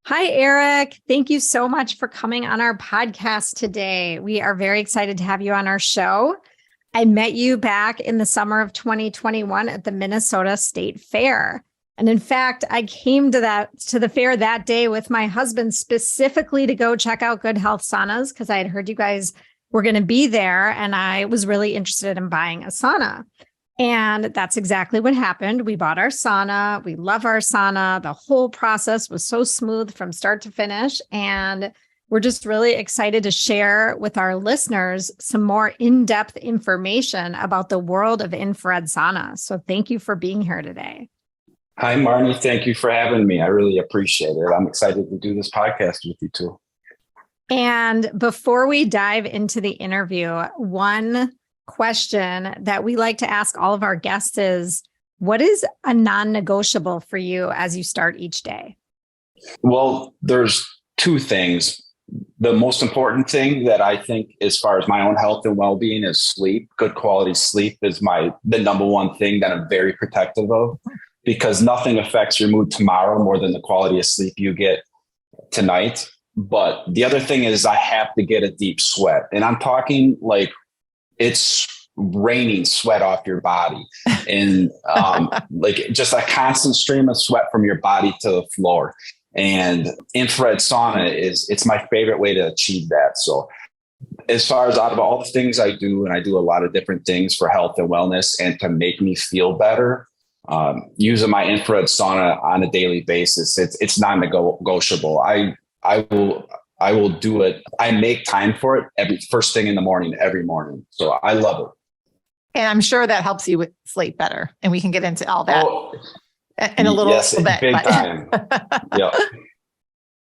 Hi, Erik. Thank you so much for coming on our podcast today. We are very excited to have you on our show. I met you back in the summer of 2021 at the Minnesota State Fair. And in fact, I came to the fair that day with my husband specifically to go check out Good Health Saunas because I had heard you guys were going to be there and I was really interested in buying a sauna. And that's exactly what happened. We bought our sauna. We love our sauna. The whole process was so smooth from start to finish. And we're just really excited to share with our listeners some more in-depth information about the world of infrared sauna. So thank you for being here today. Hi, Marnie. Thank you for having me. I really appreciate it. I'm excited to do this podcast with you too. And before we dive into the interview, one question that we like to ask all of our guests is, what is a non-negotiable for you as you start each day? Well, there's two things. The most important thing that I think as far as my own health and well-being is sleep. Good quality sleep is the number one thing that I'm very protective of, because nothing affects your mood tomorrow more than the quality of sleep you get tonight. But the other thing is I have to get a deep sweat. And I'm talking like it's raining sweat off your body and like just a constant stream of sweat from your body to the floor. And infrared sauna it's my favorite way to achieve that. So as far as out of all the things I do, and I do a lot of different things for health and wellness and to make me feel better, using my infrared sauna on a daily basis, it's non-negotiable. I will do it. I make time for it every first thing in the morning, every morning. So I love it. And I'm sure that helps you with sleep better. And we can get into all that in a little bit. Big time. Yeah.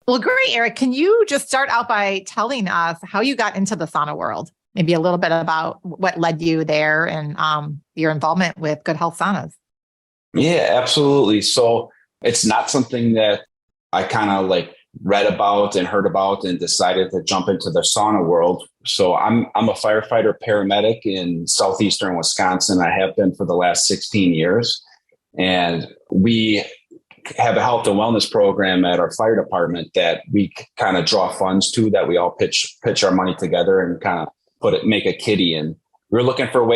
Well, great, Erik. Can you just start out by telling us how you got into the sauna world? Maybe a little bit about what led you there and your involvement with Good Health Saunas. Yeah, absolutely. So it's not something that I kind of like read about and heard about and decided to jump into the sauna world. So I'm a firefighter paramedic in southeastern Wisconsin. I have been for the last 16 years. And we have a health and wellness program at our fire department that we kind of draw funds to, that we all pitch our money together and kind of make a kitty. And we were looking for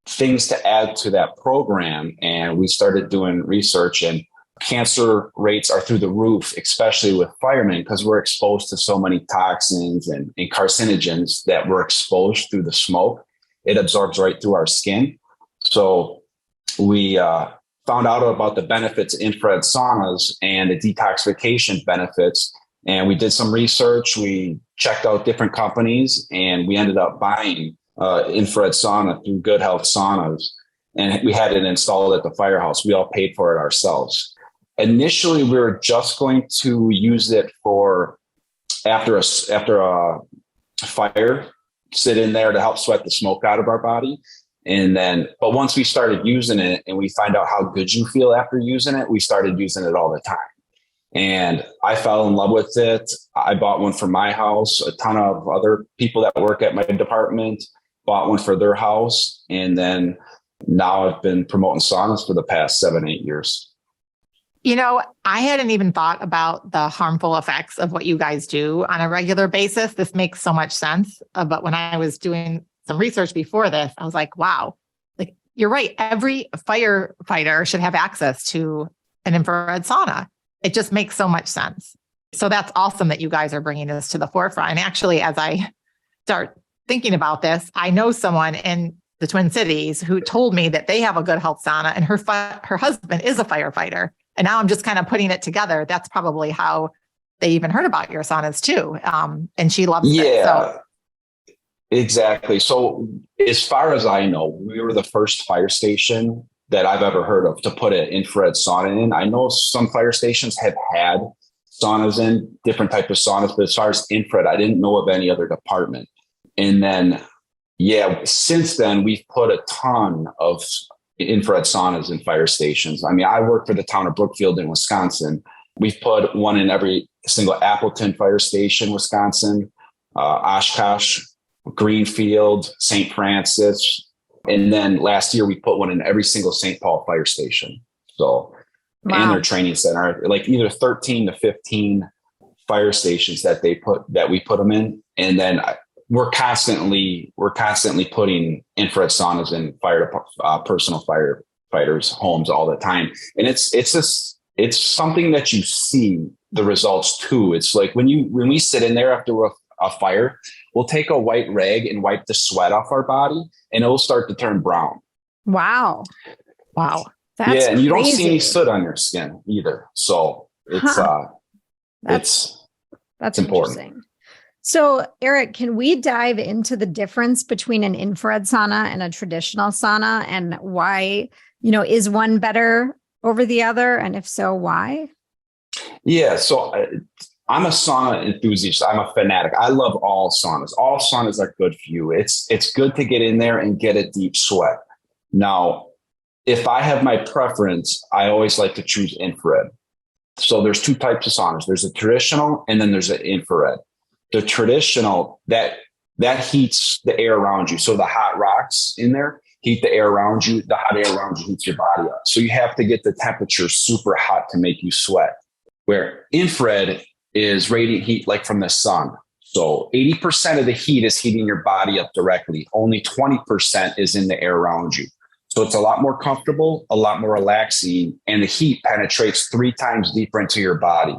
things to add to that program. And we started doing research, and cancer rates are through the roof, especially with firemen, because we're exposed to so many toxins and carcinogens that we're exposed through the smoke. It absorbs right through our skin. So we found out about the benefits of infrared saunas and the detoxification benefits. And we did some research. We checked out different companies, and we ended up buying infrared sauna through Good Health Saunas. And we had it installed at the firehouse. We all paid for it ourselves. Initially, we were just going to use it for after a fire, sit in there to help sweat the smoke out of our body. But once we started using it and we find out how good you feel after using it, we started using it all the time. And I fell in love with it. I bought one for my house. A ton of other people that work at my department bought one for their house. And then now I've been promoting saunas for the past 7-8 years. You know, I hadn't even thought about the harmful effects of what you guys do on a regular basis. This makes so much sense. But when I was doing some research before this, I was like, wow, like you're right. Every firefighter should have access to an infrared sauna. It just makes so much sense. So that's awesome that you guys are bringing this to the forefront. And actually, as I start thinking about this, I know someone in the Twin Cities who told me that they have a Good Health sauna and her husband is a firefighter. And now I'm just kind of putting it together. That's probably how they even heard about your saunas too. And she loves it. So. Exactly. So as far as I know, we were the first fire station that I've ever heard of to put an infrared sauna in. I know some fire stations have had saunas in, different types of saunas, but as far as infrared, I didn't know of any other department. And then, since then, we've put a ton of infrared saunas in fire stations. I mean, I work for the town of Brookfield in Wisconsin. We've put one in every single Appleton fire station, Wisconsin, Oshkosh, Greenfield, St. Francis. And then last year we put one in every single St. Paul fire station. So, wow. And their training center, like either 13 to 15 fire stations that we put them in. And then we're constantly putting infrared saunas in personal firefighters' homes all the time. And it's something that you see the results too. It's like when we sit in there after a fire, we'll take a white rag and wipe the sweat off our body, and it will start to turn brown. Wow. That's and you don't see any soot on your skin either. So it's that's important. Interesting. So, Erik, can we dive into the difference between an infrared sauna and a traditional sauna, and why, is one better over the other? And if so, why? Yeah. So I'm a sauna enthusiast. I'm a fanatic. I love all saunas. All saunas are good for you. It's good to get in there and get a deep sweat. Now, if I have my preference, I always like to choose infrared. So there's two types of saunas. There's a traditional and then there's an infrared. The traditional, that heats the air around you. So the hot rocks in there heat the air around you. The hot air around you heats your body up. So you have to get the temperature super hot to make you sweat. Where infrared is radiant heat like from the sun. So 80% of the heat is heating your body up directly. Only 20% is in the air around you. So it's a lot more comfortable, a lot more relaxing, and the heat penetrates 3 times deeper into your body.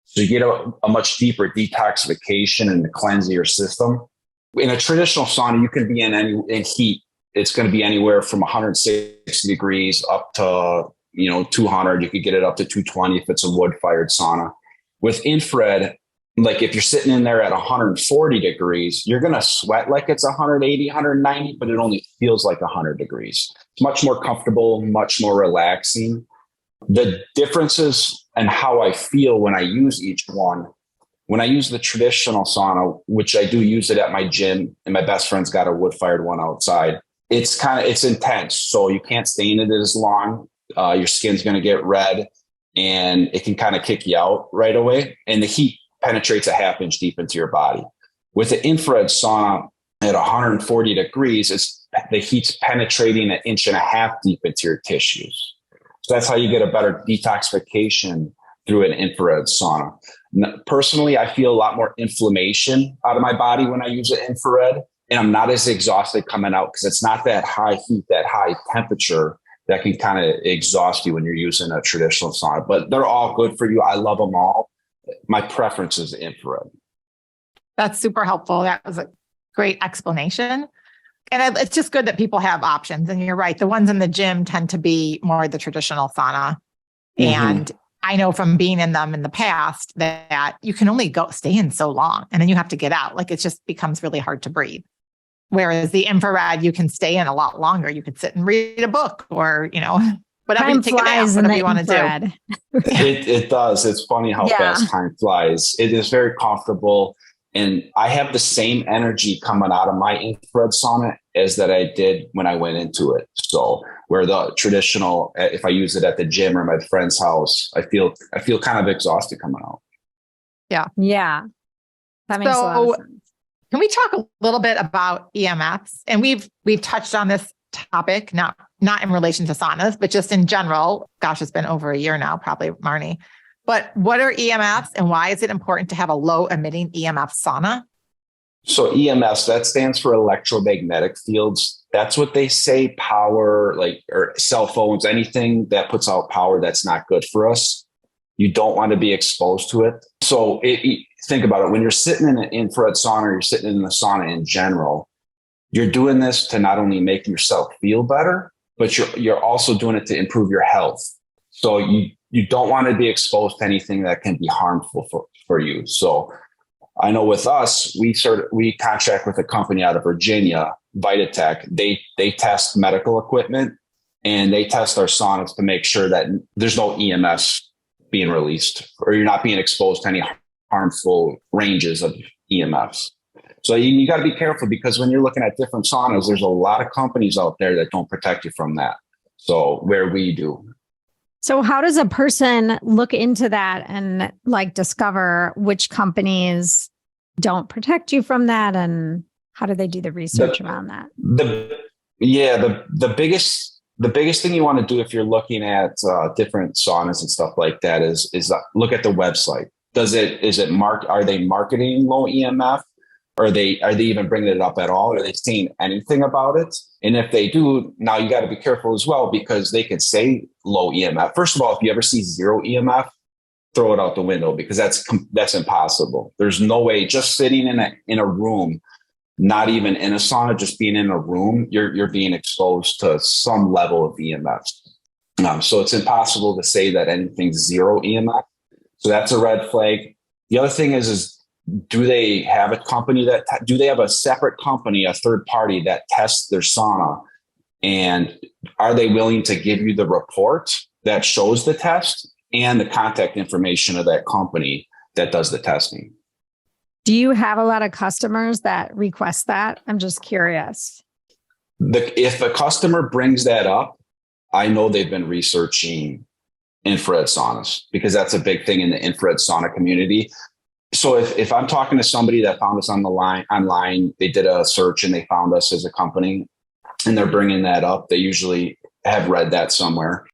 So you get a much deeper detoxification and the cleanse of your system. In a traditional sauna, you can be in heat. It's going to be anywhere from 160 degrees up to 200. You could get it up to 220 if it's a wood-fired sauna. With infrared, like if you're sitting in there at 140 degrees, you're going to sweat like it's 180, 190, but it only feels like 100 degrees. It's much more comfortable, much more relaxing. The differences and how I feel when I use each one. When I use the traditional sauna, which I do use it at my gym, and my best friend's got a wood-fired one outside, it's intense. So you can't stay in it as long. Your skin's going to get red, and it can kind of kick you out right away. And the heat penetrates a half inch deep into your body. With the infrared sauna at 140 degrees, the heat's penetrating 1.5 inches deep into your tissues. So that's how you get a better detoxification through an infrared sauna. Personally, I feel a lot more inflammation out of my body when I use an infrared, and I'm not as exhausted coming out because it's not that high heat, that high temperature that can kind of exhaust you when you're using a traditional sauna. But they're all good for you. I love them all. My preference is infrared. That's super helpful. That was a great explanation. And it's just good that people have options. And you're right. The ones in the gym tend to be more the traditional sauna. Mm-hmm. And I know from being in them in the past that you can only stay in so long and then you have to get out. Like it just becomes really hard to breathe. Whereas the infrared, you can stay in a lot longer. You could sit and read a book or, whatever, you take a nap, whatever you want to do. It does. It's funny how fast time flies. It is very comfortable. And I have the same energy coming out of my infrared sauna as that I did when I went into it. So where the traditional, if I use it at the gym or my friend's house, I feel kind of exhausted coming out. Yeah. Yeah. That makes a lot of sense. Can we talk a little bit about EMFs? And we've touched on this topic, not in relation to saunas, but just in general. Gosh, it's been over a year now, probably, Marnie. But what are EMFs and why is it important to have a low emitting EMF sauna? So EMFs, that stands for electromagnetic fields. That's what they say power, or cell phones, anything that puts out power that's not good for us. You don't want to be exposed to it. So think about it. When you're sitting in an infrared sauna, or you're sitting in the sauna in general, you're doing this to not only make yourself feel better, but you're also doing it to improve your health. So you don't want to be exposed to anything that can be harmful for you. So I know with us, we contract with a company out of Virginia, Vitatech. They test medical equipment and they test our saunas to make sure that there's no EMFs being released or you're not being exposed to any harmful ranges of EMFs. So you got to be careful because when you're looking at different saunas, there's a lot of companies out there that don't protect you from that. So where we do. So how does a person look into that and discover which companies don't protect you from that? And how do they do the research around that? The biggest thing you want to do if you're looking at different saunas and stuff like that is look at the website. Are they marketing low EMF? Are they even bringing it up at all? Are they saying anything about it? And if they do, now you got to be careful as well, because they could say low EMF. First of all, if you ever see zero EMF, throw it out the window, because that's impossible. There's no way. Just sitting in a room, not even in a sauna, just being in a room, you're being exposed to some level of EMF. So it's impossible to say that anything's zero EMF. So that's a red flag. The other thing is do they have do they have a separate company, a third party that tests their sauna? And are they willing to give you the report that shows the test and the contact information of that company that does the testing? Do you have a lot of customers that request that? I'm just curious. If a customer brings that up, I know they've been researching infrared saunas, because that's a big thing in the infrared sauna community. So if I'm talking to somebody that found us online, they did a search and they found us as a company and they're bringing that up, they usually have read that somewhere.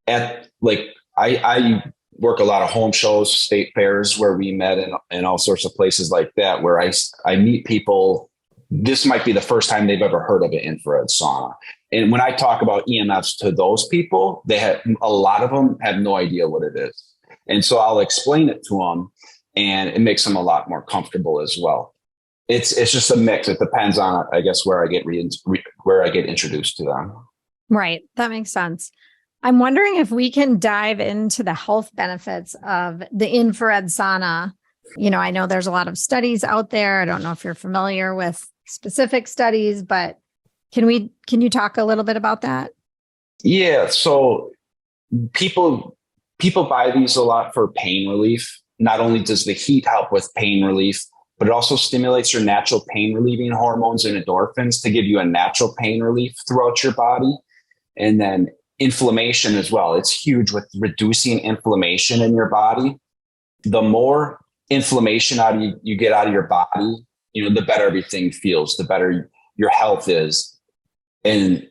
I work a lot of home shows, state fairs where we met, and all sorts of places like that, where I meet people. This might be the first time they've ever heard of an infrared sauna. And when I talk about EMFs to those people, a lot of them have no idea what it is. And so I'll explain it to them, and it makes them a lot more comfortable as well. It's just a mix. It depends on, I guess, where I get introduced to them. Right. That makes sense. I'm wondering if we can dive into the health benefits of the infrared sauna. I know there's a lot of studies out there. I don't know if you're familiar with specific studies, but can you talk a little bit about that? Yeah. So people buy these a lot for pain relief. Not only does the heat help with pain relief, but it also stimulates your natural pain relieving hormones and endorphins to give you a natural pain relief throughout your body. And then inflammation as well. It's huge with reducing inflammation in your body. The more inflammation you get out of your body, the better everything feels, the better your health is. And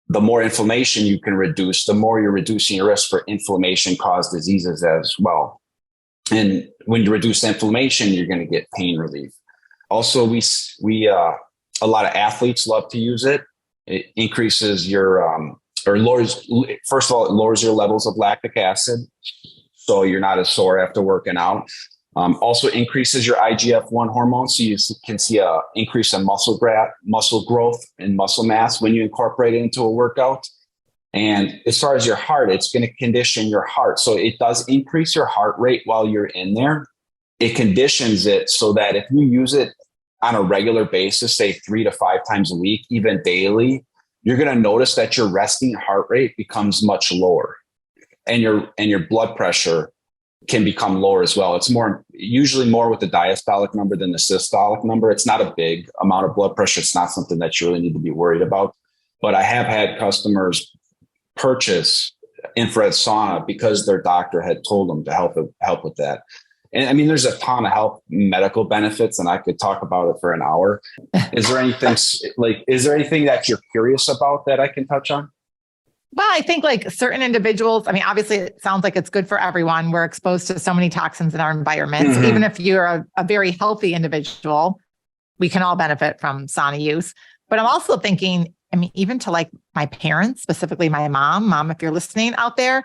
the more inflammation you can reduce, the more you're reducing your risk for inflammation-caused diseases as well. And when you reduce inflammation, you're going to get pain relief. Also, a lot of athletes love to use it. It increases first of all, it lowers your levels of lactic acid, so you're not as sore after working out. Also increases your IGF-1 hormone, so you can see an increase in muscle growth and muscle mass when you incorporate it into a workout. And as far as your heart, it's going to condition your heart. So it does increase your heart rate while you're in there. It conditions it so that if you use it on a regular basis, say 3 to 5 times a week, even daily, you're going to notice that your resting heart rate becomes much lower, and your blood pressure can become lower as well. It's usually more with the diastolic number than the systolic number. It's not a big amount of blood pressure. It's not something that you really need to be worried about. But I have had customers purchase infrared sauna because their doctor had told them to help with that. And I mean, there's a ton of medical benefits, and I could talk about it for an hour. Is there anything that you're curious about that I can touch on? Well, I think certain individuals, obviously it sounds like it's good for everyone. We're exposed to so many toxins in our environment. Mm-hmm. So even if you're a very healthy individual, we can all benefit from sauna use. But I'm also thinking, even to my parents, specifically my mom, if you're listening out there,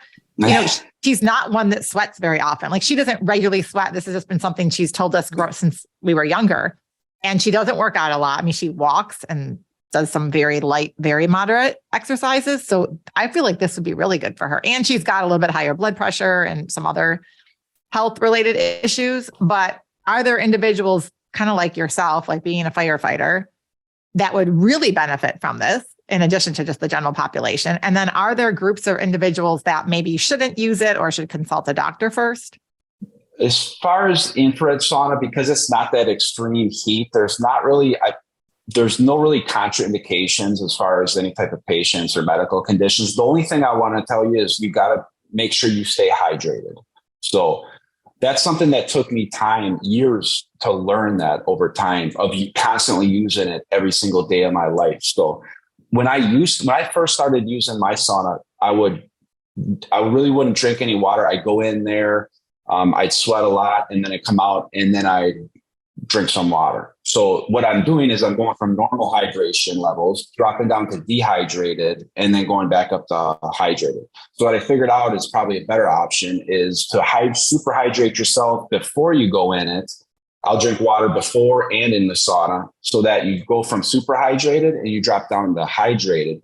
she's not one that sweats very often. She doesn't regularly sweat. This has just been something she's told us since we were younger. And she doesn't work out a lot. She walks and does some very light, very moderate exercises. So I feel like this would be really good for her. And she's got a little bit higher blood pressure and some other health related issues. But are there individuals kind of like yourself, like being a firefighter, that would really benefit from this in addition to just the general population? And then are there groups or individuals that maybe shouldn't use it or should consult a doctor first? As far as infrared sauna, because it's not that extreme heat, there's no really contraindications as far as any type of patients or medical conditions. The only thing I want to tell you is you got to make sure you stay hydrated. So that's something that took me years to learn that over time, of constantly using it every single day of my life. So when I first started using my sauna, I really wouldn't drink any water. I'd go in there I'd sweat a lot, and then I'd come out, and then I drink some water. So what I'm doing is I'm going from normal hydration levels, dropping down to dehydrated, and then going back up to hydrated. So what I figured out is probably a better option is to super hydrate yourself before you go in it. I'll drink water before and in the sauna so that you go from super hydrated and you drop down to hydrated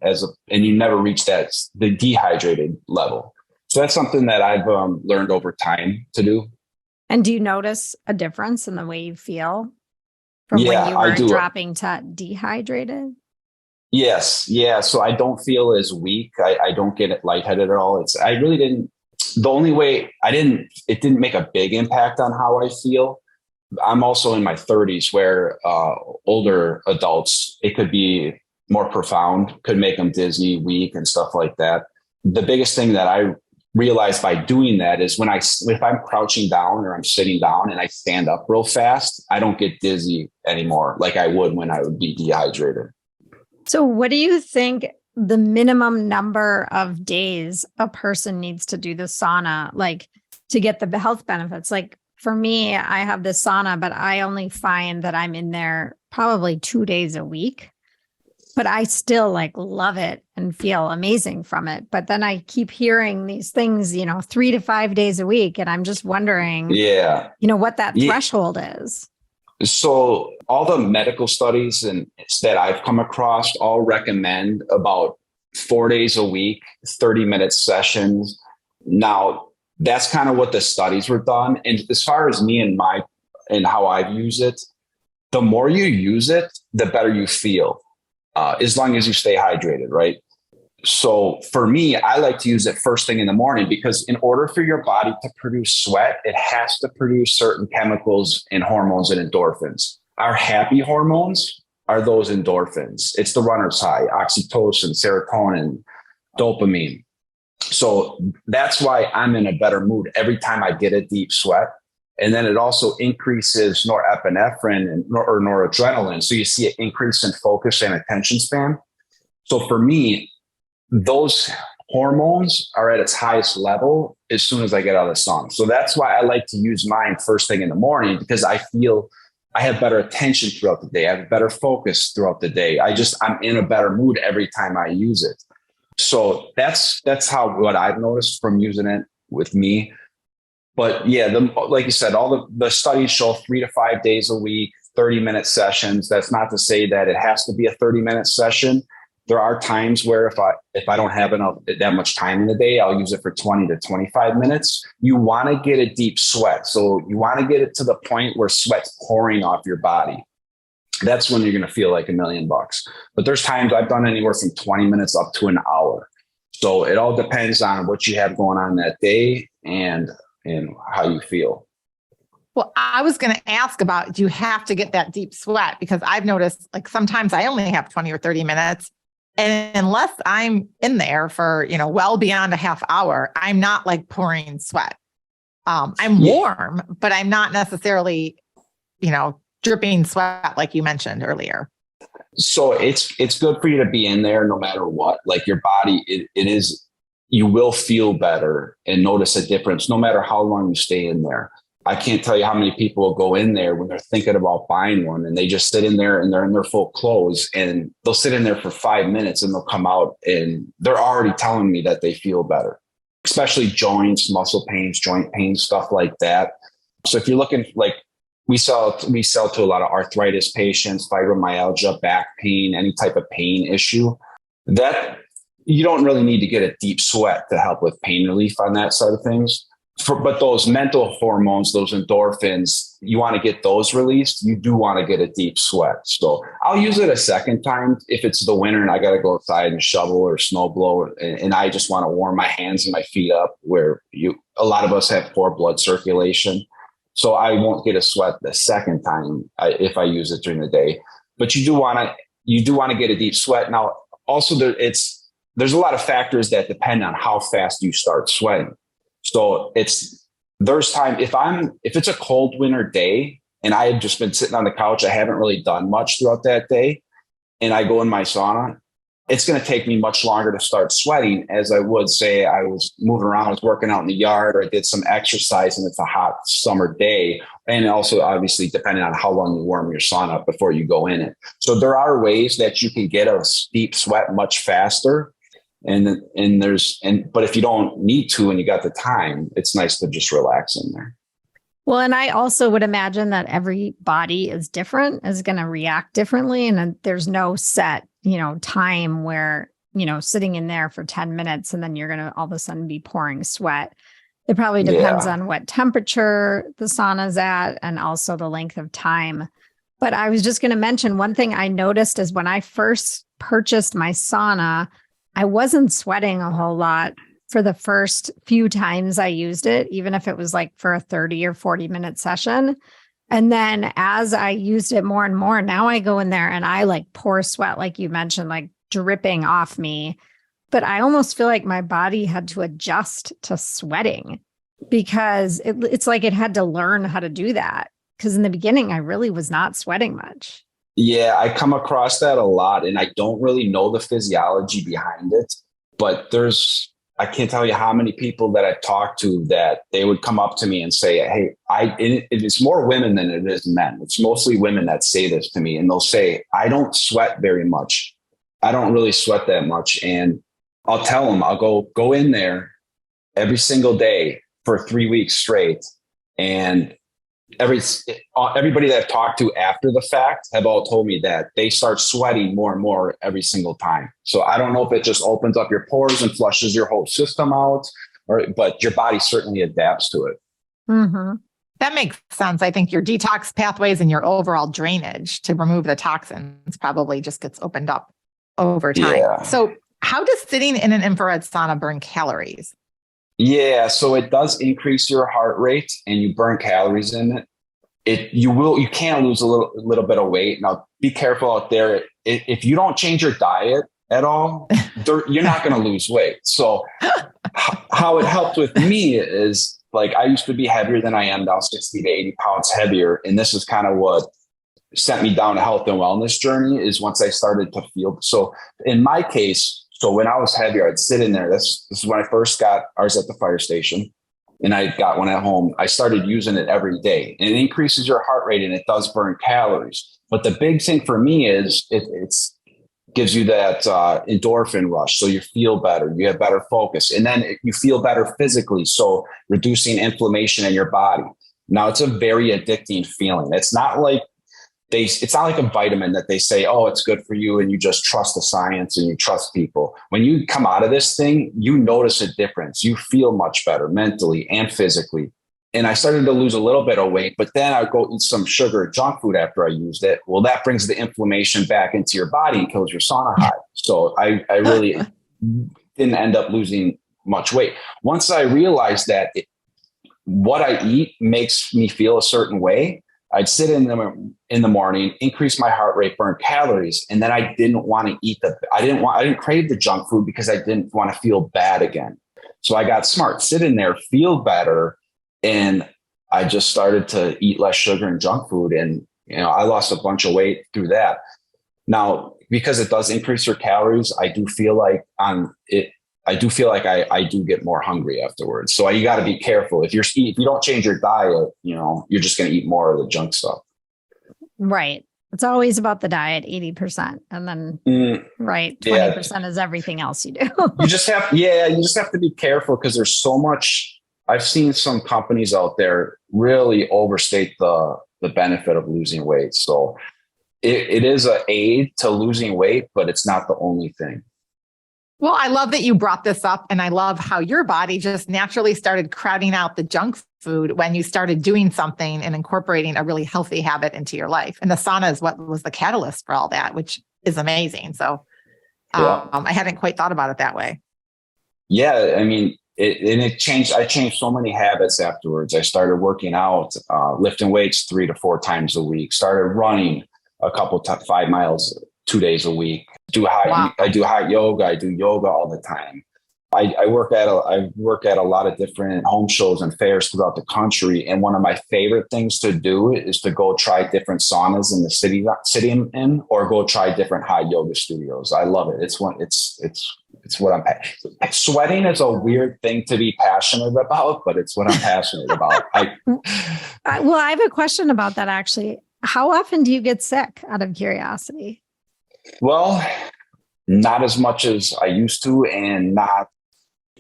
and you never reach the dehydrated level. So that's something that I've learned over time to do. And do you notice a difference in the way you feel from when you were dropping to dehydrated? Yes. Yeah. So I don't feel as weak. I don't get lightheaded at all. I really didn't. The only way it didn't make a big impact on how I feel. I'm also in my 30s where older adults, it could be more profound, could make them dizzy, weak and stuff like that. The biggest thing that I realized by doing that is if I'm crouching down or I'm sitting down and I stand up real fast, I don't get dizzy anymore like I would when I would be dehydrated. So what do you think the minimum number of days a person needs to do the sauna, like to get the health benefits? Like for me, I have the sauna, but I only find that I'm in there probably 2 days a week. But I still love it and feel amazing from it. But then I keep hearing these things, 3 to 5 days a week. And I'm just wondering, what that threshold is. So all the medical studies that I've come across all recommend about 4 days a week, 30-minute sessions. Now, that's kind of what the studies were done. And as far as me and how I've used it, the more you use it, the better you feel. As long as you stay hydrated, right? So for me, I like to use it first thing in the morning because in order for your body to produce sweat, it has to produce certain chemicals and hormones and endorphins. Our happy hormones are those endorphins. It's the runner's high, oxytocin, serotonin, dopamine. So that's why I'm in a better mood every time I get a deep sweat. And then it also increases norepinephrine or noradrenaline. So you see an increase in focus and attention span. So for me, those hormones are at its highest level as soon as I get out of the sauna. So that's why I like to use mine first thing in the morning, because I feel I have better attention throughout the day. I have better focus throughout the day. I'm in a better mood every time I use it. So that's what I've noticed from using it with me. But yeah, like you said, all the studies show 3 to 5 days a week, 30-minute sessions. That's not to say that it has to be a 30-minute session. There are times where if I don't have that much time in the day, I'll use it for 20 to 25 minutes. You want to get a deep sweat. So you want to get it to the point where sweat's pouring off your body. That's when you're going to feel like $1 million. But there's times I've done anywhere from 20 minutes up to an hour. So it all depends on what you have going on that day and how you feel. Well, I was going to ask about, do you have to get that deep sweat? Because I've noticed sometimes I only have 20 or 30 minutes. And unless I'm in there for, well beyond a half hour, I'm not pouring sweat. I'm warm, but I'm not necessarily, dripping sweat like you mentioned earlier. So it's good for you to be in there no matter what. Your body, it is, you will feel better and notice a difference no matter how long you stay in there. I can't tell you how many people will go in there when they're thinking about buying one and they just sit in there and they're in their full clothes and they'll sit in there for 5 minutes and they'll come out and they're already telling me that they feel better, especially joints, muscle pains, joint pains, stuff like that. So if you're looking we sell to a lot of arthritis patients, fibromyalgia, back pain, any type of pain issue, that you don't really need to get a deep sweat to help with pain relief on that side of things. But those mental hormones, those endorphins, you want to get those released. You do want to get a deep sweat. So I'll use it a second time if it's the winter and I got to go outside and shovel or snow blow, and I just want to warm my hands and my feet up where a lot of us have poor blood circulation. So I won't get a sweat the second time if I use it during the day. But you do want to get a deep sweat. Now, also there's a lot of factors that depend on how fast you start sweating. So there's time if it's a cold winter day and I have just been sitting on the couch, I haven't really done much throughout that day, and I go in my sauna, it's going to take me much longer to start sweating as I would say I was moving around, I was working out in the yard, or I did some exercise and it's a hot summer day. And also obviously depending on how long you warm your sauna up before you go in it. So there are ways that you can get a deep sweat much faster. But if you don't need to and you got the time, it's nice to just relax in there. Well, and I also would imagine that every body is different, is going to react differently. And there's no set, time where, sitting in there for 10 minutes and then you're going to all of a sudden be pouring sweat. It probably depends on what temperature the sauna's at and also the length of time. But I was just going to mention one thing I noticed is when I first purchased my sauna, I wasn't sweating a whole lot for the first few times I used it, even if it was like for a 30 or 40-minute session. And then as I used it more and more, now I go in there and I like pour sweat, like you mentioned, like dripping off me. But I almost feel like my body had to adjust to sweating because it's like it had to learn how to do that. Because in the beginning, I really was not sweating much. Yeah, I come across that a lot and I don't really know the physiology behind it, but I can't tell you how many people that I've talked to that they would come up to me and say, hey, it's more women than it is men. It's mostly women that say this to me and they'll say, I don't sweat very much. I don't really sweat that much. And I'll tell them, I'll go in there every single day for 3 weeks straight. And everybody that I've talked to after the fact have all told me that they start sweating more and more every single time. So I don't know if it just opens up your pores and flushes your whole system out, but your body certainly adapts to it. Mm-hmm. That makes sense. I think your detox pathways and your overall drainage to remove the toxins probably just gets opened up over time. Yeah. So how does sitting in an infrared sauna burn calories? Yeah, so it does increase your heart rate and you burn calories in it. You can lose a little bit of weight. Now, be careful out there. If you don't change your diet at all, you're not going to lose weight. So how it helped with me is like I used to be heavier than I am now, 60 to 80 pounds heavier. And this is kind of what sent me down a health and wellness journey is once I started to feel. So in my case, so when I was heavier, I'd sit in there. This is when I first got ours at the fire station. And I got one at home. I started using it every day. And it increases your heart rate and it does burn calories. But the big thing for me is it gives you that endorphin rush. So you feel better. You have better focus. And then you feel better physically. So reducing inflammation in your body. Now, it's a very addicting feeling. It's not like a vitamin that they say, oh, it's good for you. And you just trust the science and you trust people. When you come out of this thing, you notice a difference. You feel much better mentally and physically. And I started to lose a little bit of weight, but then I'd go eat some sugar or junk food after I used it. Well, that brings the inflammation back into your body and kills your sauna high. So I really didn't end up losing much weight. Once I realized that what I eat makes me feel a certain way, I'd sit in the morning, increase my heart rate, burn calories, and then I didn't want to eat I didn't crave the junk food because I didn't want to feel bad again. So I got smart, sit in there, feel better, and I just started to eat less sugar and junk food, and I lost a bunch of weight through that. Now, because it does increase your calories, I do feel like I do get more hungry afterwards. So you got to be careful. If you don't change your diet, you're just going to eat more of the junk stuff. Right. It's always about the diet, 80%. And then, 20% is everything else you do. You just have to be careful because there's so much. I've seen some companies out there really overstate the benefit of losing weight. So it is an aid to losing weight, but it's not the only thing. Well, I love that you brought this up, and I love how your body just naturally started crowding out the junk food when you started doing something and incorporating a really healthy habit into your life. And the sauna is what was the catalyst for all that, which is amazing. So I hadn't quite thought about it that way. Yeah, I mean, it changed. I changed so many habits afterwards. I started working out, lifting weights 3 to 4 times a week, started running 5 miles 2 days a week. I do hot yoga. I do yoga all the time. I work at a lot of different home shows and fairs throughout the country. And one of my favorite things to do is to go try different saunas in the city I'm in, or go try different hot yoga studios. I love it. It's what I'm, sweating is a weird thing to be passionate about, but it's what I'm passionate about. Well, I have a question about that actually. How often do you get sick, out of curiosity? Well, not as much as I used to, and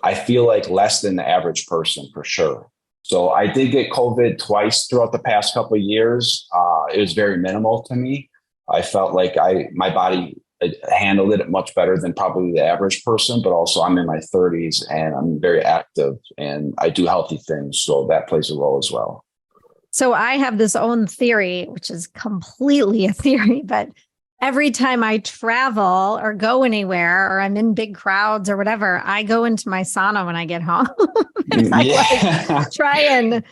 I feel like less than the average person for sure. So I did get COVID twice throughout the past couple of years. It was very minimal to me. I felt like my body handled it much better than probably the average person, but also I'm in my 30s and I'm very active and I do healthy things. So that plays a role as well. So I have this own theory, which is completely a theory, but every time I travel or go anywhere or I'm in big crowds or whatever, I go into my sauna when I get home. Like, try and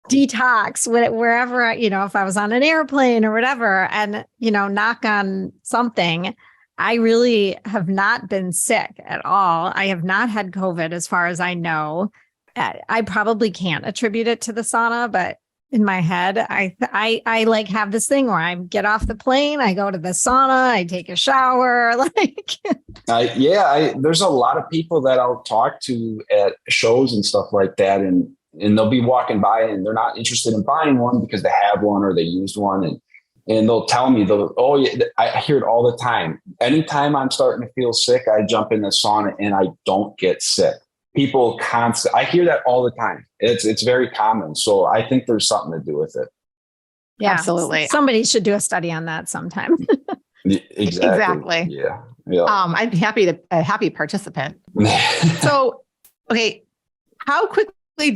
detox wherever, if I was on an airplane or whatever, and, knock on something. I really have not been sick at all. I have not had COVID as far as I know. I probably can't attribute it to the sauna, but in my head, I like have this thing where I get off the plane, I go to the sauna, I take a shower, there's a lot of people that I'll talk to at shows and stuff like that, and they'll be walking by and they're not interested in buying one because they have one or they used one, and they'll tell me, I hear it all the time. Anytime I'm starting to feel sick, I jump in the sauna and I don't get sick. People I hear that all the time. It's very common. So I think there's something to do with it. Yeah, absolutely. Somebody should do a study on that sometime. Exactly. Yeah. I'd be a happy participant. So, okay. How quickly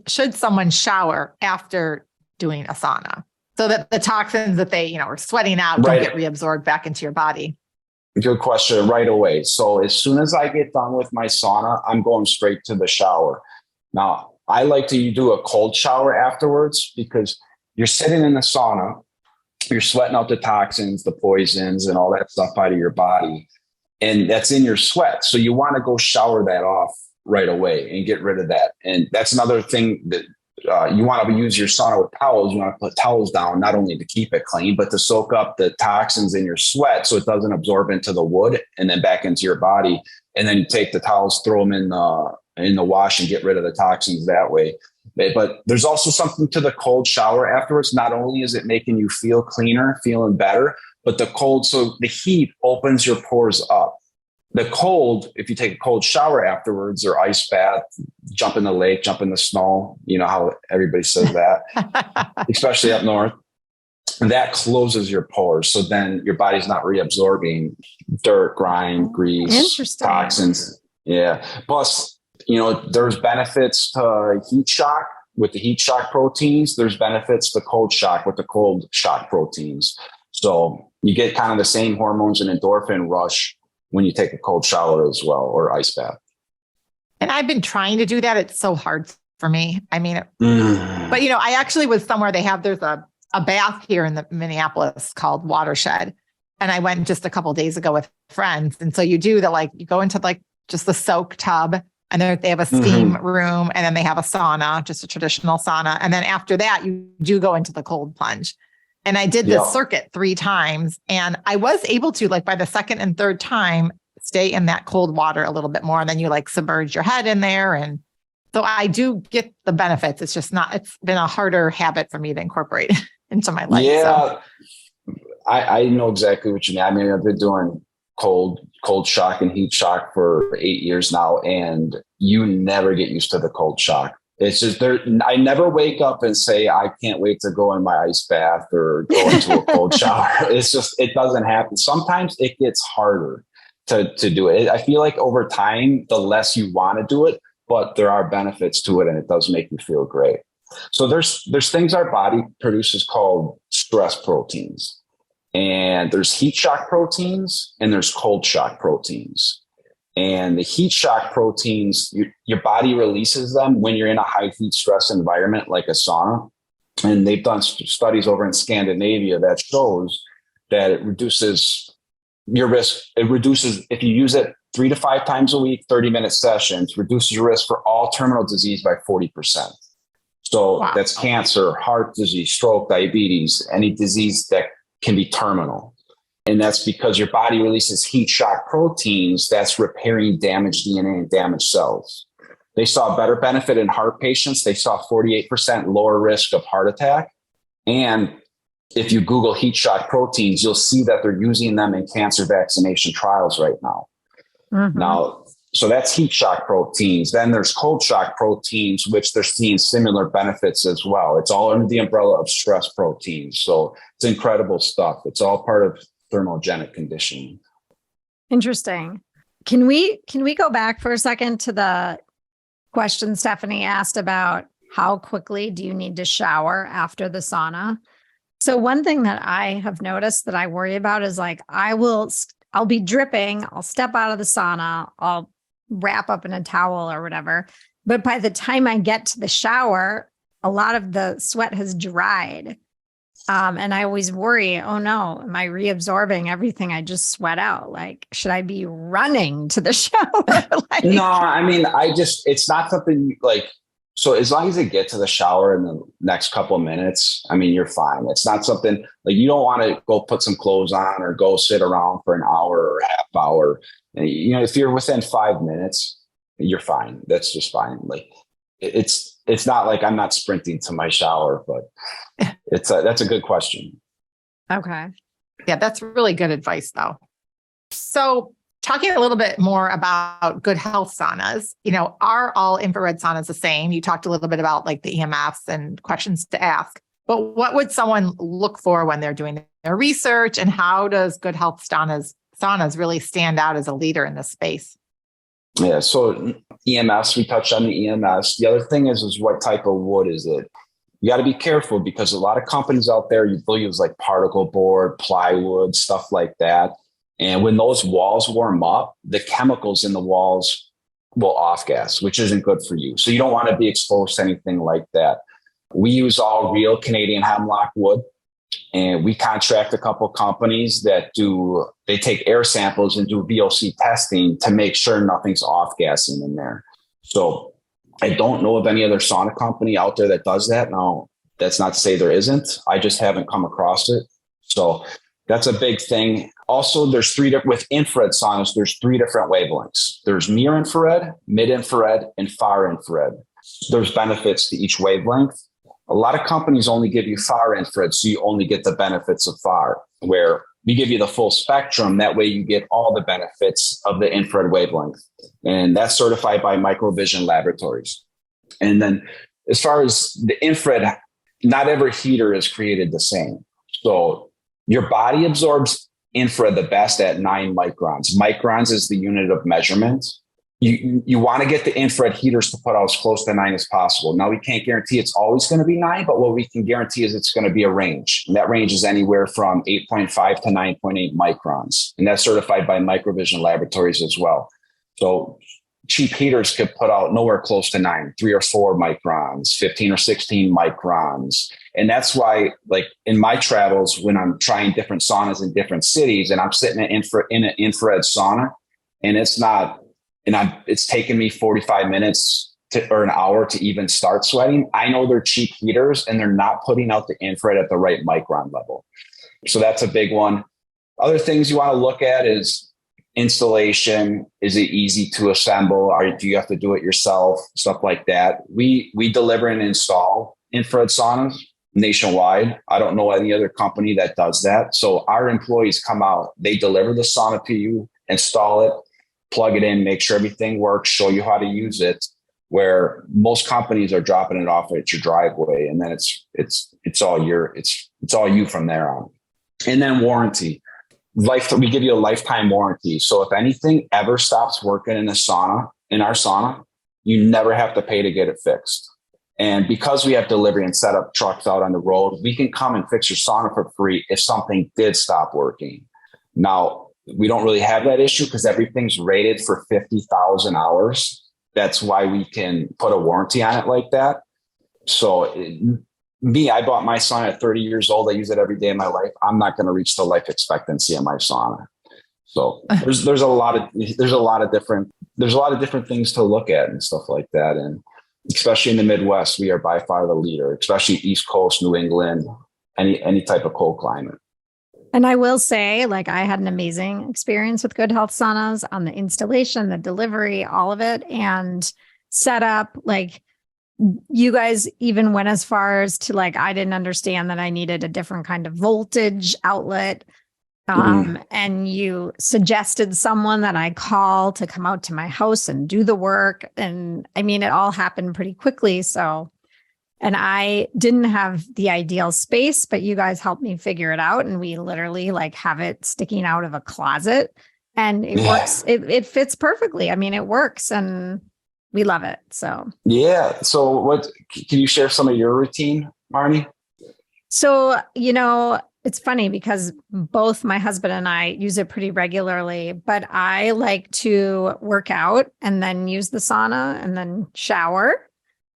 should someone shower after doing a sauna so that the toxins that they, are sweating out don't get reabsorbed back into your body? Good question. Right away. So as soon as I get done with my sauna, I'm going straight to the shower. Now, I like to do a cold shower afterwards because you're sitting in the sauna, you're sweating out the toxins, the poisons, and all that stuff out of your body. And that's in your sweat. So you want to go shower that off right away and get rid of that. And that's another thing that you want to use your sauna with towels. You want to put towels down, not only to keep it clean, but to soak up the toxins in your sweat so it doesn't absorb into the wood and then back into your body. And then you take the towels, throw them in the wash and get rid of the toxins that way. But there's also something to the cold shower afterwards. Not only is it making you feel cleaner, feeling better, but so the heat opens your pores up. The cold, if you take a cold shower afterwards or ice bath, jump in the lake, jump in the snow, you know how everybody says that, especially up north, that closes your pores. So then your body's not reabsorbing dirt, grime, grease, toxins. Yeah. Plus, there's benefits to heat shock with the heat shock proteins. There's benefits to cold shock with the cold shock proteins. So you get kind of the same hormones and endorphin rush when you take a cold shower as well, or ice bath. And I've been trying to do that. It's so hard for me. I mean, but I actually was somewhere there's a bath here in the Minneapolis called Watershed. And I went just a couple of days ago with friends. And so you do you go into just the soak tub, and then they have a steam room, and then they have a sauna, just a traditional sauna. And then after that, you do go into the cold plunge. And I did this circuit 3 times, and I was able to, by the second and third time, stay in that cold water a little bit more. And then you submerge your head in there. And so I do get the benefits. It's just it's been a harder habit for me to incorporate into my life. Yeah. So. I know exactly what you mean. I mean, I've been doing cold shock and heat shock for 8 years now, and you never get used to the cold shock. It's just I never wake up and say, I can't wait to go in my ice bath or go into a cold shower. It's just, it doesn't happen. Sometimes it gets harder to do it. I feel like over time, the less you want to do it, but there are benefits to it, and it does make you feel great. So there's things our body produces called stress proteins, and there's heat shock proteins, and there's cold shock proteins. And the heat shock proteins, your body releases them when you're in a high heat stress environment like a sauna. And they've done studies over in Scandinavia that shows that it reduces your risk. It reduces, if you use it 3 to 5 times a week, 30-minute sessions reduces your risk for all terminal disease by 40%. So Wow. that's cancer, heart disease, stroke, diabetes, any disease that can be terminal. And that's because your body releases heat shock proteins that's repairing damaged DNA and damaged cells. They saw better benefit in heart patients. They saw 48% lower risk of heart attack. And if you Google heat shock proteins, you'll see that they're using them in cancer vaccination trials right now. Mm-hmm. Now, so that's heat shock proteins. Then there's cold shock proteins, which they're seeing similar benefits as well. It's all under the umbrella of stress proteins. So it's incredible stuff. It's all part of thermogenic conditioning. Interesting. Can we go back for a second to the question Stephanie asked about how quickly do you need to shower after the sauna? So one thing that I have noticed that I worry about is like, I'll be dripping, I'll step out of the sauna, I'll wrap up in a towel or whatever. But by the time I get to the shower, a lot of the sweat has dried. And I always worry, oh no, am I reabsorbing everything I just sweat out? Like, should I be running to the shower? No, I mean, it's not something like, so as long as you get to the shower in the next couple of minutes, I mean, you're fine. It's not something like you don't want to go put some clothes on or go sit around for an hour or a half hour. And, if you're within 5 minutes, you're fine. That's just fine. Like it's not like I'm not sprinting to my shower, but that's a good question. Okay. Yeah, that's really good advice though. So talking a little bit more about Good Health Saunas, are all infrared saunas the same? You talked a little bit about like the EMFs and questions to ask, but what would someone look for when they're doing their research, and how does Good Health Saunas really stand out as a leader in this space? Yeah. So EMS, we touched on the EMS. The other thing is what type of wood is it? You got to be careful because a lot of companies out there, they'll use like particle board, plywood, stuff like that. And when those walls warm up, the chemicals in the walls will off gas, which isn't good for you. So you don't want to be exposed to anything like that. We use all real Canadian hemlock wood. And we contract a couple of companies that they take air samples and do VOC testing to make sure nothing's off gassing in there. So I don't know of any other sauna company out there that does that. Now, that's not to say there isn't. I just haven't come across it. So that's a big thing. Also, with infrared saunas, there's 3 different wavelengths. There's near infrared, mid infrared, and far infrared. There's benefits to each wavelength. A lot of companies only give you far infrared, so you only get the benefits of far, where we give you the full spectrum. That way you get all the benefits of the infrared wavelength. And that's certified by Microvision Laboratories. And then as far as the infrared, not every heater is created the same. So your body absorbs infrared the best at 9 microns. Microns is the unit of measurement. You want to get the infrared heaters to put out as close to 9 as possible. Now, we can't guarantee it's always going to be 9, but what we can guarantee is it's going to be a range. And that range is anywhere from 8.5 to 9.8 microns. And that's certified by Microvision Laboratories as well. So cheap heaters could put out nowhere close to 9, 3 or 4 microns, 15 or 16 microns. And that's why, like in my travels, when I'm trying different saunas in different cities and I'm sitting in an infrared sauna, and it's taken me 45 minutes or an hour to even start sweating. I know they're cheap heaters and they're not putting out the infrared at the right micron level. So that's a big one. Other things you want to look at is installation. Is it easy to assemble? Or do you have to do it yourself? Stuff like that. We deliver and install infrared saunas nationwide. I don't know any other company that does that. So our employees come out, they deliver the sauna to you, install it, plug it in, make sure everything works, show you how to use it, where most companies are dropping it off at your driveway. And then it's all you from there on. And then warranty. We give you a lifetime warranty. So if anything ever stops working in our sauna, you never have to pay to get it fixed. And because we have delivery and set up trucks out on the road, we can come and fix your sauna for free if something did stop working. Now, we don't really have that issue because everything's rated for 50,000 hours. That's why we can put a warranty on it like that. So I bought my sauna at 30 years old. I use it every day of my life. I'm not going to reach the life expectancy of my sauna. So there's a lot of different things to look at and stuff like that. And especially in the Midwest, we are by far the leader, especially East Coast, New England, any type of cold climate. And I will say, like, I had an amazing experience with Good Health Saunas on the installation, the delivery, all of it, and setup. Like, you guys even went as far as to, like, I didn't understand that I needed a different kind of voltage outlet. And you suggested someone that I call to come out to my house and do the work. And I mean, it all happened pretty quickly. So, and I didn't have the ideal space, but you guys helped me figure it out. And we literally like have it sticking out of a closet and it works. It fits perfectly. I mean, it works and we love it. So, yeah. So can you share some of your routine, Marnie? So, it's funny because both my husband and I use it pretty regularly, but I like to work out and then use the sauna and then shower,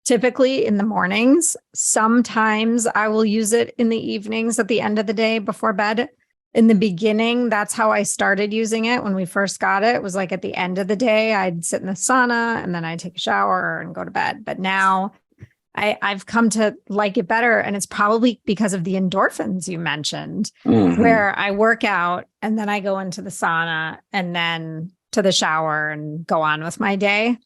typically in the mornings. Sometimes I will use it in the evenings at the end of the day before bed. In the beginning, that's how I started using it. When we first got it, it was like at the end of the day, I'd sit in the sauna and then I'd take a shower and go to bed. But now I've come to like it better. And it's probably because of the endorphins you mentioned, where I work out and then I go into the sauna and then to the shower and go on with my day.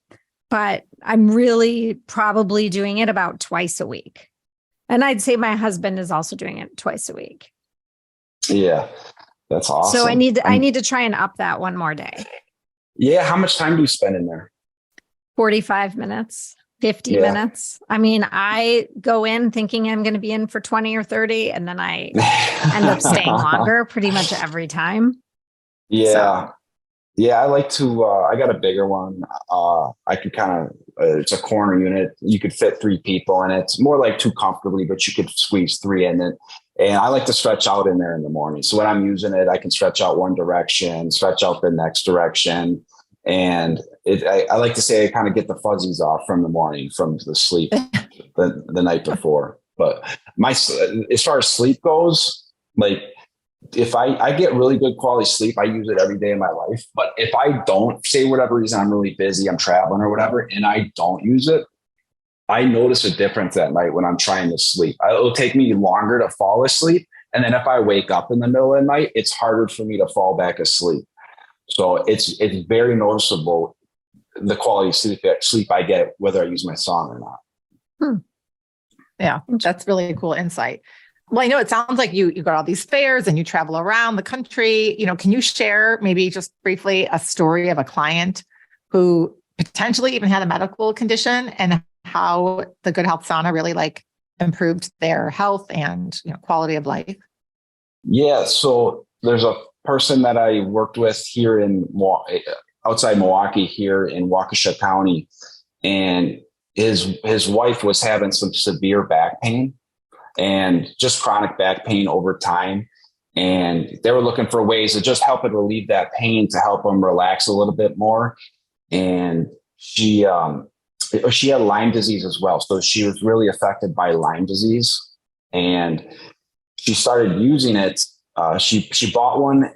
But I'm really probably doing it about twice a week. And I'd say my husband is also doing it twice a week. Yeah, that's awesome. So I need to try and up that one more day. Yeah. How much time do you spend in there? 45 minutes. 50 minutes. I mean, I go in thinking I'm going to be in for 20 or 30, and then I end up staying longer pretty much every time. Yeah. So. Yeah. I like to, I got a bigger one. I could kind of, it's a corner unit. You could fit 3 people in it. It's more like 2 comfortably, but you could squeeze 3 in it. And I like to stretch out in there in the morning. So when I'm using it, I can stretch out one direction, stretch out the next direction. And I like to say I kind of get the fuzzies off from the morning, from the sleep the night before. But as far as sleep goes, like if I get really good quality sleep, I use it every day of my life. But if I don't, say whatever reason, I'm really busy, I'm traveling or whatever, and I don't use it, I notice a difference at night when I'm trying to sleep. It'll take me longer to fall asleep. And then if I wake up in the middle of the night, it's harder for me to fall back asleep. So it's very noticeable, the quality of sleep I get, whether I use my sauna or not. Yeah, that's really cool insight. Well, I know it sounds like you got all these fairs and you travel around the country. Can you share maybe just briefly a story of a client who potentially even had a medical condition and how the Good Health Sauna really like improved their health and quality of life? Yeah, so there's a person that I worked with here outside Milwaukee, here in Waukesha County, and his wife was having some severe back pain and just chronic back pain over time. And they were looking for ways to just help it relieve that pain, to help them relax a little bit more. And she had Lyme disease as well. So she was really affected by Lyme disease, and she started using it. She bought one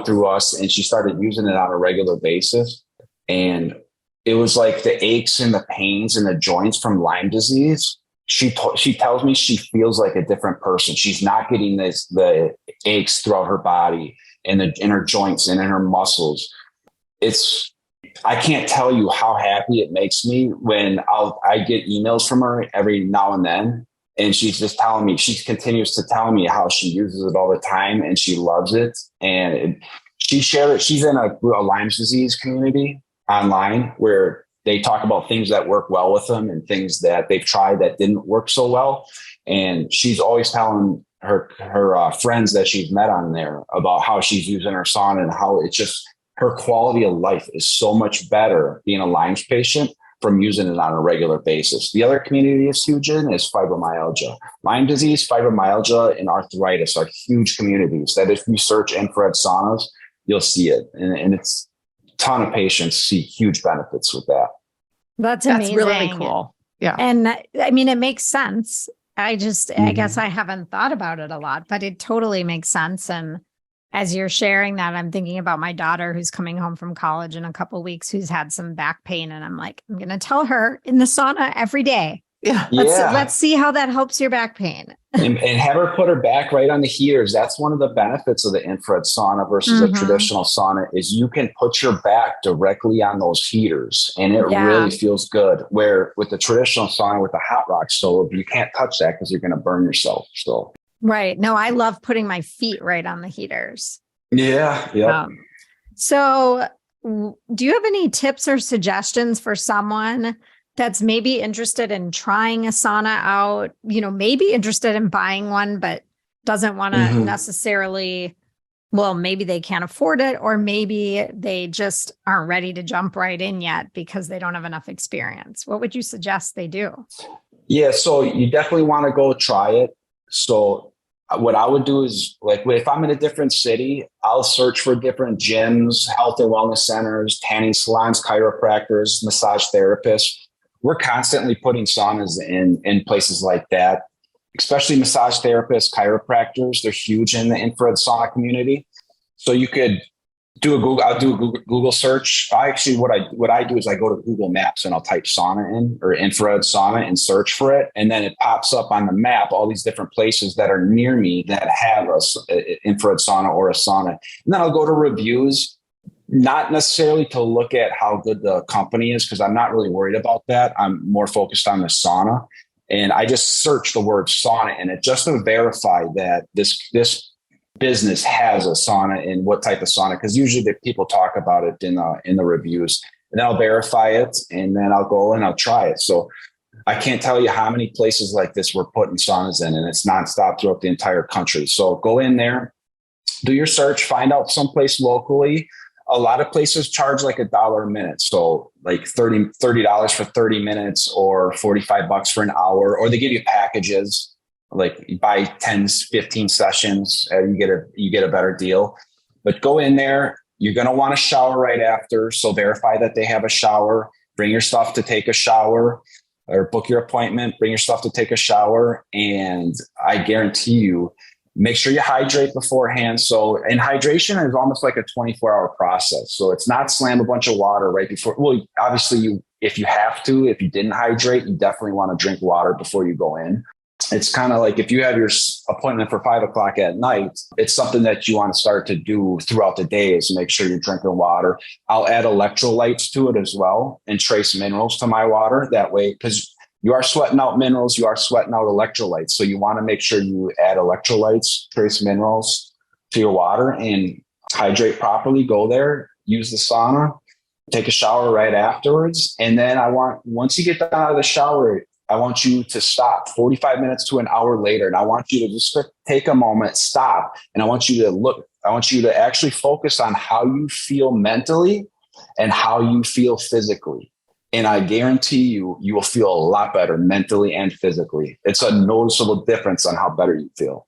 through us, and she started using it on a regular basis. And it was like the aches and the pains and the joints from Lyme disease. She tells me she feels like a different person. She's not getting the aches throughout her body and in her joints and in her muscles. I can't tell you how happy it makes me when I get emails from her every now and then. And she's just telling me, she continues to tell me how she uses it all the time and she loves it. And she shared it. She's in a Lyme disease community online where they talk about things that work well with them and things that they've tried that didn't work so well. And she's always telling her friends that she's met on there about how she's using her sauna and how it's just, her quality of life is so much better being a Lyme patient from using it on a regular basis. The other community is huge in is fibromyalgia. Lyme disease, fibromyalgia, and arthritis are huge communities that if you search infrared saunas, you'll see it. And it's a ton of patients see huge benefits with that. That's amazing. That's really cool. Yeah. And I mean, it makes sense. I guess I haven't thought about it a lot, but it totally makes sense. And As you're sharing that, I'm thinking about my daughter who's coming home from college in a couple of weeks, who's had some back pain. And I'm like, I'm going to tell her in the sauna every day. Yeah. Let's see how that helps your back pain. And have her put her back right on the heaters. That's one of the benefits of the infrared sauna versus a traditional sauna is you can put your back directly on those heaters and it really feels good. Where with the traditional sauna with the hot rock stove, you can't touch that because you're going to burn yourself. So right. No, I love putting my feet right on the heaters. Yeah. Yeah. So do you have any tips or suggestions for someone that's maybe interested in trying a sauna out, maybe interested in buying one, but doesn't want to necessarily, well, maybe they can't afford it, or maybe they just aren't ready to jump right in yet because they don't have enough experience? What would you suggest they do? Yeah. So you definitely want to go try it. So what I would do is if I'm in a different city, I'll search for different gyms, health and wellness centers, tanning salons, chiropractors, massage therapists. We're constantly putting saunas in places like that, especially massage therapists, chiropractors. They're huge in the infrared sauna community. So you could I'll do a Google search. What I do is I go to Google Maps and I'll type sauna in or infrared sauna and search for it. And then it pops up on the map, all these different places that are near me that have a infrared sauna or a sauna. And then I'll go to reviews. Not necessarily to look at how good the company is, because I'm not really worried about that. I'm more focused on the sauna. And I just search the word sauna in it just to verify that this business has a sauna and what type of sauna, because usually the people talk about it in the reviews. And then I'll verify it and then I'll go and I'll try it. So I can't tell you how many places like this we're putting saunas in, and it's nonstop throughout the entire country. So go in there, do your search, find out someplace locally. A lot of places charge like $1 a minute. So like $30 for 30 minutes or $45 for an hour, or they give you packages, like you buy 10, 15 sessions, you get a better deal. But go in there. You're going to want to shower right after. So verify that they have a shower, bring your stuff to take a shower, or book your appointment, bring your stuff to take a shower. And I guarantee you, make sure you hydrate beforehand. And hydration is almost like a 24-hour process. So it's not slam a bunch of water right before. Well, obviously, if you didn't hydrate, you definitely want to drink water before you go in. It's kind of like if you have your appointment for 5:00 at night, it's something that you want to start to do throughout the day is make sure you're drinking water. I'll add electrolytes to it as well and trace minerals to my water that way, because you are sweating out minerals, you are sweating out electrolytes. So you want to make sure you add electrolytes, trace minerals to your water and hydrate properly. Go there, use the sauna, take a shower right afterwards. And then once you get out of the shower, I want you to stop 45 minutes to an hour later. And I want you to just take a moment, stop. And I want you to actually focus on how you feel mentally and how you feel physically. And I guarantee you will feel a lot better mentally and physically. It's a noticeable difference on how better you feel.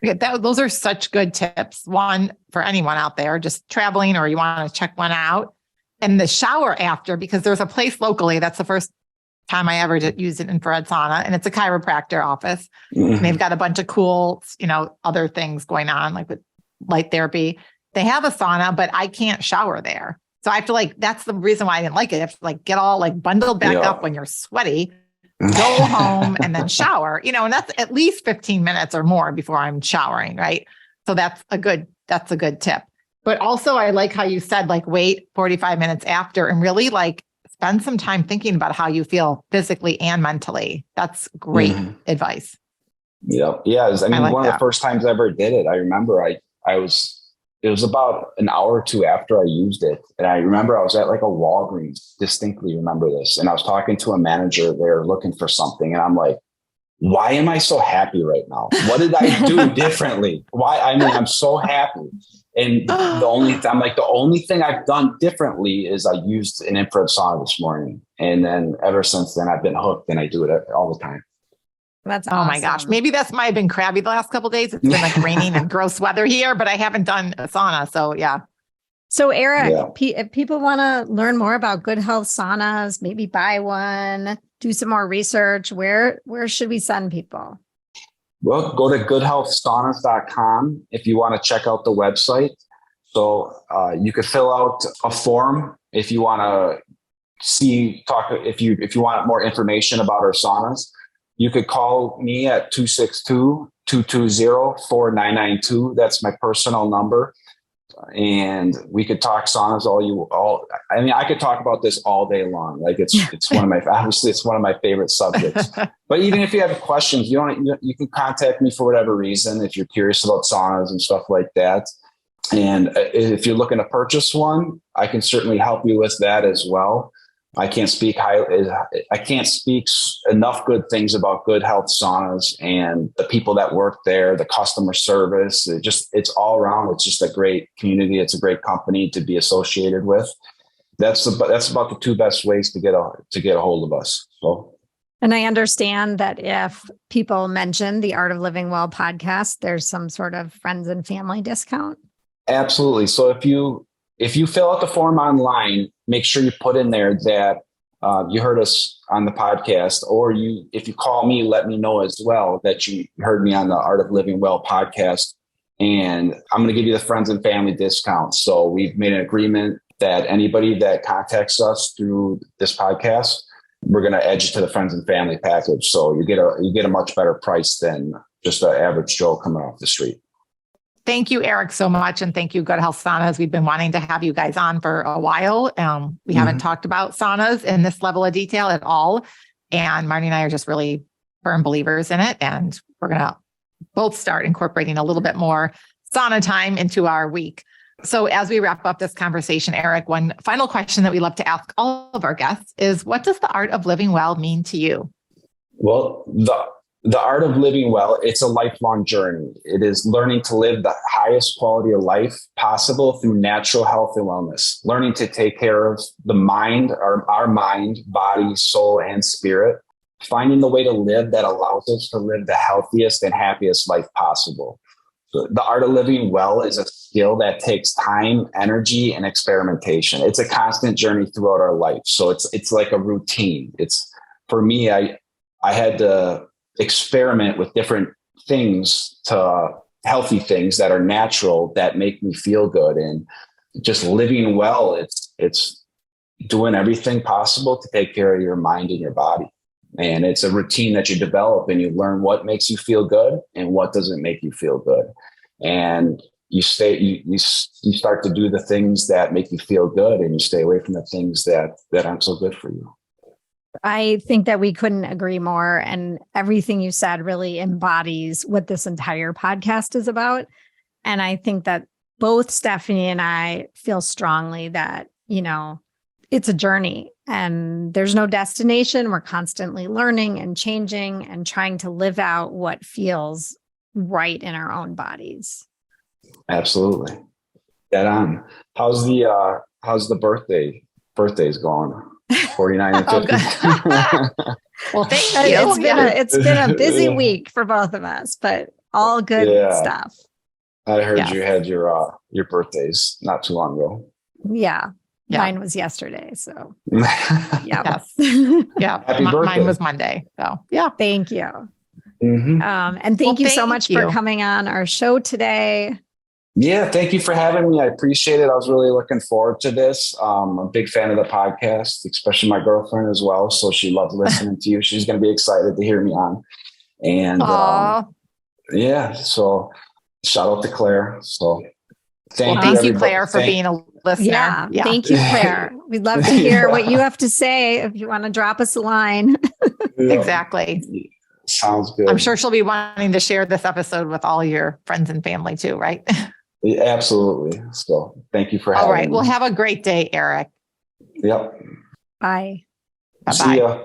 Those are such good tips. One, for anyone out there just traveling or you want to check one out. And the shower after, because there's a place locally, that's the first time I ever used an infrared sauna, and it's a chiropractor office. Mm-hmm. And they've got a bunch of cool, other things going on, like with light therapy. They have a sauna, but I can't shower there. So I have to that's the reason why I didn't like it. I have to get all bundled back up when you're sweaty, go home and then shower, and that's at least 15 minutes or more before I'm showering. Right. So that's a good tip. But also I like how you said, wait 45 minutes after and really spend some time thinking about how you feel physically and mentally. That's great advice. Yeah. Yeah. One of the first times I ever did it, I remember it was about an hour or two after I used it. And I remember I was at a Walgreens, distinctly remember this. And I was talking to a manager there looking for something. And I'm like, why am I so happy right now? What did I do differently? I'm so happy. And the only thing I've done differently is I used an infrared sauna this morning. And then ever since then, I've been hooked and I do it all the time. That's awesome. Oh my gosh. Maybe that's might have been crabby the last couple of days. It's been raining and gross weather here, but I haven't done a sauna. So yeah. So Erik, if people want to learn more about Good Health Saunas, maybe buy one, do some more research, where should we send people? Well, go to goodhealthsaunas.com if you want to check out the website. So you could fill out a form if you want to if you want more information about our saunas. You could call me at 262-220-4992. That's my personal number. And we could talk saunas I could talk about this all day long. Like it's one of my, obviously it's one of my favorite subjects, but even if you have questions, you can contact me for whatever reason, if you're curious about saunas and stuff like that. And if you're looking to purchase one, I can certainly help you with that as well. I can't speak enough good things about Good Health Saunas and the people that work there, the customer service. It's all around. It's just a great community. It's a great company to be associated with. That's about the two best ways to get a hold of us. So. And I understand that if people mention the Art of Living Well podcast, there's some sort of friends and family discount. Absolutely. So if you fill out the form online, make sure you put in there that you heard us on the podcast, or if you call me, let me know as well that you heard me on the Art of Living Well podcast. And I'm going to give you the friends and family discount. So we've made an agreement that anybody that contacts us through this podcast, we're going to add you to the friends and family package. So you get a much better price than just an average Joe coming off the street. Thank you, Erik, so much. And thank you, Good Health Saunas. We've been wanting to have you guys on for a while. We haven't talked about saunas in this level of detail at all. And Marty and I are just really firm believers in it. And we're going to both start incorporating a little bit more sauna time into our week. So as we wrap up this conversation, Erik, one final question that we love to ask all of our guests is, what does the art of living well mean to you? Well, the art of living well, it's a lifelong journey. It is learning to live the highest quality of life possible through natural health and wellness, learning to take care of the mind, our mind, body, soul, and spirit, finding the way to live that allows us to live the healthiest and happiest life possible. So the art of living well is a skill that takes time, energy, and experimentation. It's a constant journey throughout our life. So it's like a routine. For me, I had to experiment with different things, to healthy things that are natural, that make me feel good. And just living well, it's doing everything possible to take care of your mind and your body. And it's a routine that you develop, and you learn what makes you feel good and what doesn't make you feel good. And you start to do the things that make you feel good, and you stay away from the things that aren't so good for you. I think that we couldn't agree more. And everything you said really embodies what this entire podcast is about. And I think that both Stephanie and I feel strongly that, it's a journey and there's no destination. We're constantly learning and changing and trying to live out what feels right in our own bodies. Absolutely. Dead on. How's the birthdays going? 49 and 50. Well, thank you. It's been a busy week for both of us, but all good stuff. I heard you had your birthdays not too long ago. Yeah. Mine was yesterday. So yeah. Yes. Yeah. Happy birthday. Mine was Monday. So yeah. Thank you. Mm-hmm. And thank you so much for coming on our show today. Yeah, thank you for having me. I appreciate it. I was really looking forward to this. I'm a big fan of the podcast, especially my girlfriend as well. So she loved listening to you. She's going to be excited to hear me on. And so shout out to Claire. So thank you, Claire, for being a listener. Yeah. Thank you, Claire. We'd love to hear what you have to say if you want to drop us a line. Exactly. Sounds good. I'm sure she'll be wanting to share this episode with all your friends and family too, right? Yeah, absolutely. So thank you for having me. All right. Well, have a great day, Erik. Yep. Bye. Bye-bye. See ya.